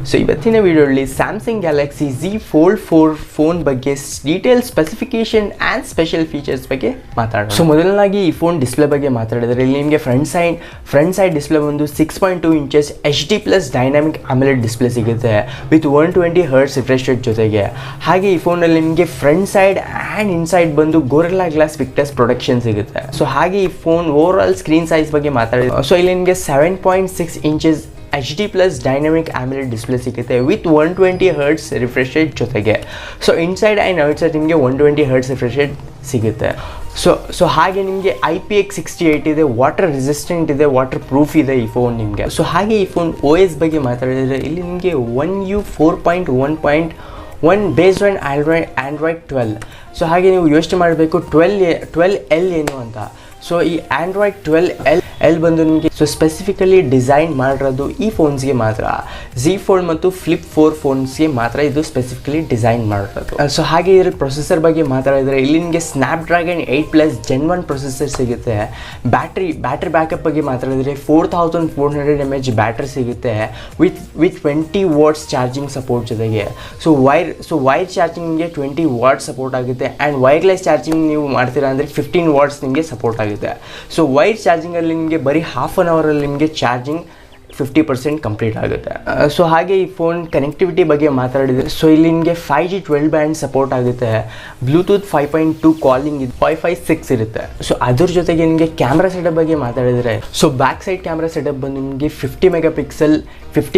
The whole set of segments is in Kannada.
ಸೊ ಇವತ್ತಿನ ವಿಡಿಯೋದಲ್ಲಿ Samsung Galaxy Z Fold 4 phone ಬಗ್ಗೆ detail specification and special features ಬಗ್ಗೆ ಮಾತಾಡೋಣ. ಸೊ ಮೊದಲನಾಗಿ ಈ ಫೋನ್ ಡಿಸ್ಪ್ಲೇ ಬಗ್ಗೆ ಮಾತಾಡಿದರೆ ಇಲ್ಲಿ ನಿಮಗೆ ಫ್ರಂಟ್ ಸೈಡ್ ಡಿಸ್ಪ್ಲೇ ಒಂದು 6.2 inches HD+ dynamic AMOLED display ಸಿಗುತ್ತೆ ವಿತ್ 120 Hz ರಿಫ್ರೆಶ್ ರೇಟ್ ಜೊತೆಗೆ. ಹಾಗೆ ಈ ಫೋನಲ್ಲಿ ನಿಮಗೆ ಫ್ರಂಟ್ ಸೈಡ್ ಆ್ಯಂಡ್ ಇನ್ಸೈಡ್ ಬಂದು ಗೊರಿಲ್ಲಾ ಗ್ಲಾಸ್ ವಿಕ್ಟಸ್ ಪ್ರೊಡಕ್ಷನ್ ಸಿಗುತ್ತೆ. ಸೊ ಹಾಗೆ ಈ phone over all screen size ಬಗ್ಗೆ ಮಾತಾಡಿದ್ರೆ ಸೊ ಇಲ್ಲಿ ನಿಮಗೆ 7.6 inches HD+ dynamic AMOLED display ಸಿಗುತ್ತೆ ವಿತ್ 120 Hz ರಿಫ್ರೆಶ್ ರೇಟ್ ಜೊತೆಗೆ. ಸೊ ಇನ್ಸೈಡ್ ಆ್ಯಂಡ್ ಔಟ್ಸೈಡ್ ನಿಮಗೆ 120 Hz ರಿಫ್ರೆಶ್ ರೇಟ್ ಸಿಗುತ್ತೆ. ಸೊ ಹಾಗೆ ನಿಮಗೆ IPX68 ಇದೆ, ವಾಟರ್ ರೆಸಿಸ್ಟೆಂಟ್ ಇದೆ, ವಾಟರ್ ಪ್ರೂಫ್ ಇದೆ ಈ ಫೋನ್ ನಿಮಗೆ. ಸೊ ಹಾಗೆ ಈ ಫೋನ್ OS ಬಗ್ಗೆ ಮಾತಾಡಿದರೆ ಇಲ್ಲಿ ನಿಮಗೆ 1U 4.1.1 based on Android 12. So ಹಾಗೆ ನೀವು ಯೋಚನೆ ಮಾಡಬೇಕು 12L ಏನು ಅಂತ. ಸೊ ಈ ಆಂಡ್ರಾಯ್ಡ್ 12L ಬಂದು ನಿಮಗೆ ಸೊ ಸ್ಪೆಸಿಫಿಕಲಿ ಡಿಸೈನ್ ಮಾಡಿರೋದು ಈ ಫೋನ್ಸ್ಗೆ ಮಾತ್ರ. Z Fold ಮತ್ತು Flip 4 ಫೋನ್ಸ್ಗೆ ಮಾತ್ರ ಇದು ಸ್ಪೆಸಿಫಿಕಲಿ ಡಿಸೈನ್ ಮಾಡಿರೋದು. ಸೊ ಹಾಗೆ ಇದರ ಪ್ರೊಸೆಸರ್ ಬಗ್ಗೆ ಮಾತಾಡಿದರೆ ಇಲ್ಲಿ ನಿಮಗೆ ಸ್ನ್ಯಾಪ್ಡ್ರ್ಯಾಗನ್ 8+ Gen 1 ಪ್ರೊಸೆಸರ್ ಸಿಗುತ್ತೆ. ಬ್ಯಾಟ್ರಿ ಬ್ಯಾಕಪ್ ಬಗ್ಗೆ ಮಾತಾಡಿದರೆ 4400 mAh ಬ್ಯಾಟ್ರಿ ಸಿಗುತ್ತೆ ವಿತ್ 20 ವಾಟ್ಸ್ ಚಾರ್ಜಿಂಗ್ ಸಪೋರ್ಟ್ ಜೊತೆಗೆ. ಸೊ ವೈರ್ ಚಾರ್ಜಿಂಗ್ ನಿಮಗೆ 20 ವಾಟ್ಸ್ ಸಪೋರ್ಟ್ ಆಗುತ್ತೆ ಆ್ಯಂಡ್ ವೈರ್ಲೆಸ್ ಚಾರ್ಜಿಂಗ್ ನೀವು ಮಾಡ್ತೀರಾ ಅಂದರೆ 15 ವಾಟ್ಸ್ ನಿಮಗೆ ಸಪೋರ್ಟ್ ಆಗುತ್ತೆ. ಸೊ ವೈರ್ ಚಾರ್ಜಿಂಗಲ್ಲಿ ನಿಮಗೆ ಬರೀ ಹಾಫ್ ಆನ್ ಅವರಲ್ಲಿ ನಿಮಗೆ ಚಾರ್ಜಿಂಗ್ 50% ಕಂಪ್ಲೀಟ್ ಆಗುತ್ತೆ. ಸೊ ಹಾಗೆ ಈ ಫೋನ್ ಕನೆಕ್ಟಿವಿಟಿ ಬಗ್ಗೆ ಮಾತಾಡಿದರೆ ಸೊ ಇಲ್ಲಿ ನಿಮಗೆ 5G 12 ಬ್ಯಾಂಡ್ ಸಪೋರ್ಟ್ ಆಗುತ್ತೆ, ಬ್ಲೂಟೂತ್ 5.2 ಕಾಲಿಂಗ್ ಇದೆ, Wi-Fi 6 ಇರುತ್ತೆ. ಸೊ ಅದ್ರ ಜೊತೆಗೆ ನಿಮಗೆ ಕ್ಯಾಮ್ರಾ ಸೆಟಪ್ ಬಗ್ಗೆ ಮಾತಾಡಿದರೆ so back side camera setup ಬಂದು ನಿಮಗೆ 50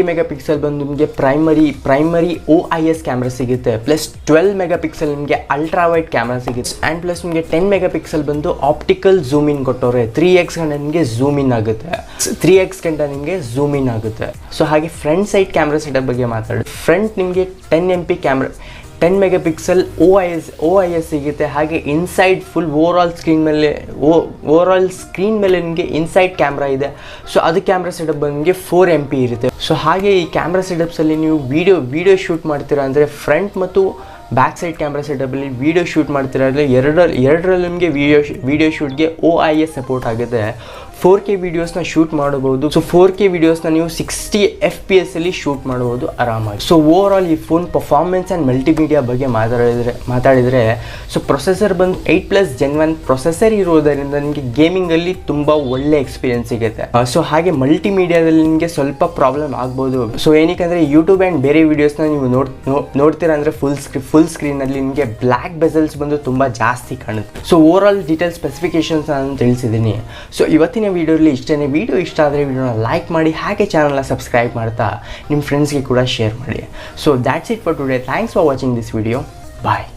ಮೆಗಾಪಿಕ್ಸೆಲ್ ಬಂದು ನಿಮಗೆ ಪ್ರೈಮರಿ OIS ಕ್ಯಾಮ್ರಾ ಸಿಗುತ್ತೆ, ಪ್ಲಸ್ 12 ಮೆಗಾಪಿಕ್ಸೆಲ್ ನಿಮಗೆ ಅಲ್ಟ್ರಾ ವೈಡ್ ಕ್ಯಾಮ್ರಾ ಸಿಗುತ್ತೆ ಆ್ಯಂಡ್ ಪ್ಲಸ್ ನಿಮಗೆ 10 ಮೆಗಾಪಿಕ್ಸೆಲ್ ಬಂದು ಆಪ್ಟಿಕಲ್ ಝೂಮ್ ಇನ್ ಕೊಟ್ಟವ್ರೆ. 3x ಗಂಟ ನಿಮಗೆ ಝೂಮ್ ಇನ್ ಆಗುತ್ತೆ, 3x ಗಂಟ ನಿಮಗೆ ಝೂಮ್ ಇನ್ ಆಗುತ್ತೆ. ಸೊ ಹಾಗೆ ಫ್ರಂಟ್ ಸೈಡ್ ಕ್ಯಾಮ್ರಾ ಸೆಟಪ್ ಬಗ್ಗೆ ಮಾತಾಡಿ ಫ್ರಂಟ್ ನಿಮಗೆ 10MP ಕ್ಯಾಮ್ರಾ 10 ಮೆಗಾಪಿಕ್ಸೆಲ್ OIS ಸಿಗುತ್ತೆ. ಹಾಗೆ inside full over all screen ಮೇಲೆ ನಿಮಗೆ ಇನ್ಸೈಡ್ ಕ್ಯಾಮ್ರಾ ಇದೆ. ಸೊ ಅದು ಕ್ಯಾಮ್ರಾ ಸೆಟಪ್ ಬಂದು ನಿಮಗೆ 4MP ಇರುತ್ತೆ. ಸೊ ಹಾಗೆ ಈ ಕ್ಯಾಮ್ರಾ ಸೆಟಪ್ಸಲ್ಲಿ ನೀವು ವಿಡಿಯೋ ಶೂಟ್ ಮಾಡ್ತೀರಾ ಅಂದರೆ ಫ್ರಂಟ್ ಮತ್ತು ಬ್ಯಾಕ್ ಸೈಡ್ ಕ್ಯಾಮ್ರಾ ಸೆಟಪಲ್ಲಿ ವಿಡಿಯೋ ಶೂಟ್ ಮಾಡ್ತೀರಾ ಅಂದರೆ ಎರಡರಲ್ಲಿ ನಿಮಗೆ ವಿಡಿಯೋ ಶೂಟ್ಗೆ OIS ಸಪೋರ್ಟ್ ಆಗುತ್ತೆ. 4K ವೀಡಿಯೋಸ್ನ ಶೂಟ್ ಮಾಡಬಹುದು. ಸೊ 4K ವೀಡಿಯೋಸ್ನ ನೀವು 60 FPS ಅಲ್ಲಿ ಶೂಟ್ ಮಾಡಬಹುದು ಆರಾಮಾಗಿ. ಸೊ ಓವರ್ ಆಲ್ ಈ ಫೋನ್ ಪರ್ಫಾರ್ಮೆನ್ಸ್ ಆ್ಯಂಡ್ ಮಲ್ಟಿಮೀಡಿಯಾ ಬಗ್ಗೆ ಮಾತಾಡಿದರೆ ಸೊ ಪ್ರೊಸೆಸರ್ ಬಂದು 8+ Gen 1 ಪ್ರೊಸೆಸರ್ ಇರೋದರಿಂದ ನಿಮಗೆ ಗೇಮಿಂಗಲ್ಲಿ ತುಂಬ ಒಳ್ಳೆ ಎಕ್ಸ್ಪೀರಿಯನ್ಸ್ ಸಿಗುತ್ತೆ. ಸೊ ಹಾಗೆ ಮಲ್ಟಿಮೀಡಿಯಾದಲ್ಲಿ ನಿಮಗೆ ಸ್ವಲ್ಪ ಪ್ರಾಬ್ಲಮ್ ಆಗ್ಬೋದು. ಸೊ ಏನಕ್ಕೆ ಯೂಟ್ಯೂಬ್ ಆ್ಯಂಡ್ ಬೇರೆ ವೀಡಿಯೋಸ್ನ ನೀವು ನೋಡ್ತೀರಾ ಅಂದರೆ ಫುಲ್ ಸ್ಕ್ರೀನಲ್ಲಿ ನಿಮಗೆ ಬ್ಲ್ಯಾಕ್ ಬೆಸಲ್ಸ್ ಬಂದು ತುಂಬ ಜಾಸ್ತಿ ಕಾಣುತ್ತೆ. So over all detail specifications ನಾನು ತಿಳಿಸಿದ್ದೀನಿ. ಸೊ ಇವತ್ತಿನ ವಿಡಿಯೋಲಿ ಇಷ್ಟೇ. ವಿಡಿಯೋ ಇಷ್ಟ ಆದರೆ ವಿಡಿಯೋನ ಲೈಕ್ ಮಾಡಿ, ಹಾಗೆ ಚಾನಲ್ನ ಸಬ್ಸ್ಕ್ರೈಬ್ ಮಾಡ್ತಾ ನಿಮ್ಮ ಫ್ರೆಂಡ್ಸ್ಗೆ ಕೂಡ ಶೇರ್ ಮಾಡಿ. So that's it for today. Thanks for watching this video. Bye.